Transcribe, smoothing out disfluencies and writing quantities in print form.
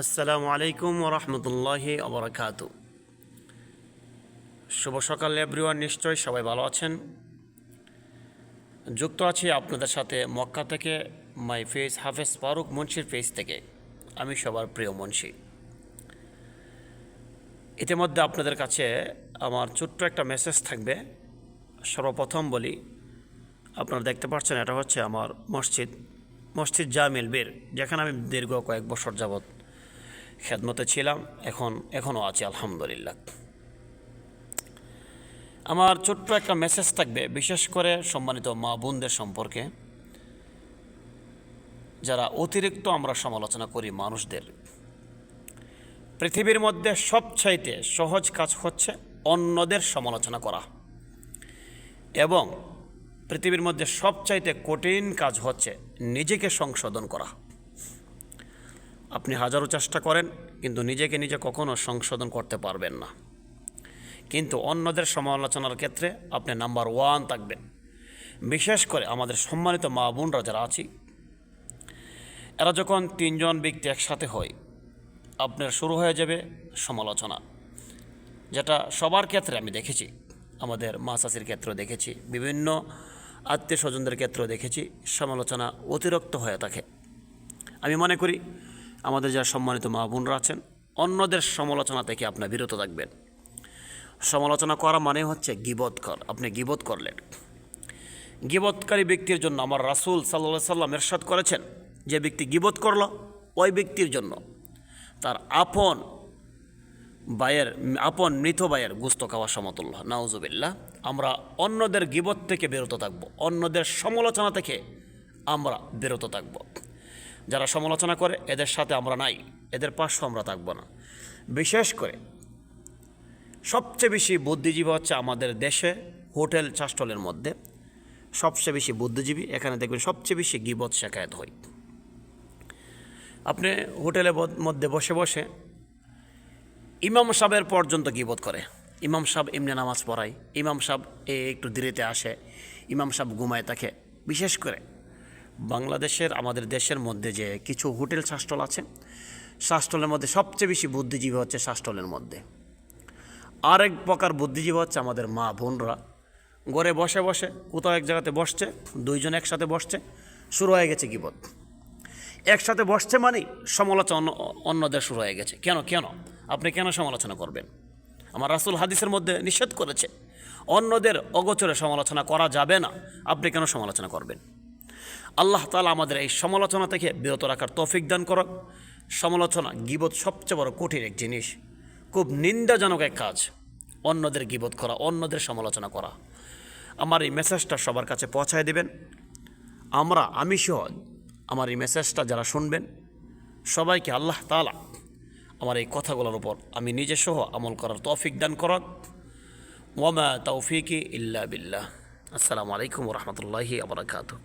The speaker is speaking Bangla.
আসসালামু আলাইকুম ওরহমতুল্লাহি ওবরাকাতু। শুভ সকাল এভরিওয়ান, নিশ্চয়ই সবাই ভালো আছেন। যুক্ত আছি আপনাদের সাথে মক্কা থেকে মাই ফেস হাফেজ ফারুক মুন্সির ফেস থেকে। আমি সবার প্রিয় মুন্সি। ইতিমধ্যে আপনাদের কাছে আমার ছোট্ট একটা মেসেজ থাকবে। সর্বপ্রথম বলি, আপনারা দেখতে পাচ্ছেন এটা হচ্ছে আমার মসজিদ জামিল বীর, যেখানে আমি দীর্ঘ কয়েক বছর যাবৎ খেদমতে ছিলাম, এখনও আছি আলহামদুলিল্লাহ। আমার ছোট্ট একটা মেসেজ থাকবে বিশেষ করে সম্মানিত মা বোনদের সম্পর্কে, যারা অতিরিক্ত আমরা সমালোচনা করি মানুষদের। পৃথিবীর মধ্যে সবচাইতে সহজ কাজ হচ্ছে অন্যদের সমালোচনা করা, এবং পৃথিবীর মধ্যে সবচাইতে কঠিন কাজ হচ্ছে নিজেকে সংশোধন করা। আপনি হাজারো চেষ্টা করেন, কিন্তু নিজেকে নিজে কখনো সংশোধন করতে পারবেন না। কিন্তু অন্যদের সমালোচনার ক্ষেত্রে আপনি নাম্বার 1 থাকবেন। বিশেষ করে আমাদের সম্মানিত মা বোনরা যারা আছি, এরা যখন 3 জন ব্যক্তি একসাথে হয়, আপনার শুরু হয়ে যাবে সমালোচনা, যেটা সবার ক্ষেত্রে আমি দেখেছি। আমাদের মা চাচির ক্ষেত্রেও দেখেছি, বিভিন্ন আত্মীয় স্বজনদের ক্ষেত্রেও দেখেছি, সমালোচনা অতিরিক্ত হয়ে থাকে। আমি মনে করি আমাদের যারা সম্মানিত মা বোনরা আছেন, অন্যদের সমালোচনা থেকে আপনার বিরত থাকবেন। সমালোচনা করা মানে হচ্ছে গীবত কর। আপনি গীবত করলেন, গীবতকারী ব্যক্তির জন্য আমার রাসূল সাল্লাল্লাহু আলাইহি সাল্লাম ইরশাদ করেছেন, যে ব্যক্তি গীবত করলো ওই ব্যক্তির জন্য তার আপন মৃত ভাইয়ের গোশত খাওয়া সমতুল্য। নাউজুবিল্লাহ। আমরা অন্যদের গীবত থেকে বিরত থাকব, অন্যদের সমালোচনা থেকে আমরা বিরত থাকব। যারা সমালোচনা করে এদের সাথে আমরা নাই, এদের পাশে আমরা থাকব না। বিশেষ করে সবচেয়ে বেশি বুদ্ধিজীবী হচ্ছে আমাদের দেশে হোটেল চাষ্টলের মধ্যে সবচেয়ে বেশি বুদ্ধিজীবী। এখানে দেখবেন সবচেয়ে বেশি গীবত শেখায়ত হয়। আপনি হোটেলের মধ্যে বসে বসে ইমাম সাহেবের পর্যন্ত গীবত করে। ইমাম সাহেব এমনি নামাজ পড়ায়, ইমাম সাহেব একটু দেরিতে আসে, ইমাম সাহেব ঘুমায় থাকে। বিশেষ করে বাংলাদেশের আমাদের দেশের মধ্যে যে কিছু হোটেল শাস্টল আছে, শাস্টলের মধ্যে সবচেয়ে বেশি বুদ্ধিজীবী হচ্ছে শাস্টলের মধ্যে। আরেক প্রকার বুদ্ধিজীবী হচ্ছে আমাদের মা বোনরা ঘরে বসে বসে কোথাও এক জায়গাতে বসছে, 2 জন একসাথে বসছে, শুরু হয়ে গেছে গীবত। একসাথে বসছে মানে সমালোচনা অন্যদের শুরু হয়ে গেছে। কেন আপনি কেন সমালোচনা করবেন? আমার রাসূল হাদিসের মধ্যে নিষেধ করেছে, অন্যদের অগোচরে সমালোচনা করা যাবে না। আপনি কেন সমালোচনা করবেন? আল্লাহ তাআলা আমাদের এই সমালোচনা থেকে বিরত রাখার তৌফিক দান করুক। সমালোচনা, গীবত সবচেয়ে বড় কঠিন এক জিনিস, খুব নিন্দাজনক এক কাজ, অন্যদের গীবত করা, অন্যদের সমালোচনা করা। আমার এই মেসেজটা সবার কাছে পৌঁছায় দেবেন। আমি সহ আমার এই মেসেজটা যারা শুনবেন, সবাইকে আল্লাহ তাআলা আমার এই কথাগুলোর উপর আমি নিজে সহ আমল করার তৌফিক দান করুক। ওয়া মা তাওফীকি ইল্লা বিল্লাহ। আসসালামু আলাইকুম ওয়া রাহমাতুল্লাহি ওয়া বারাকাতুহু।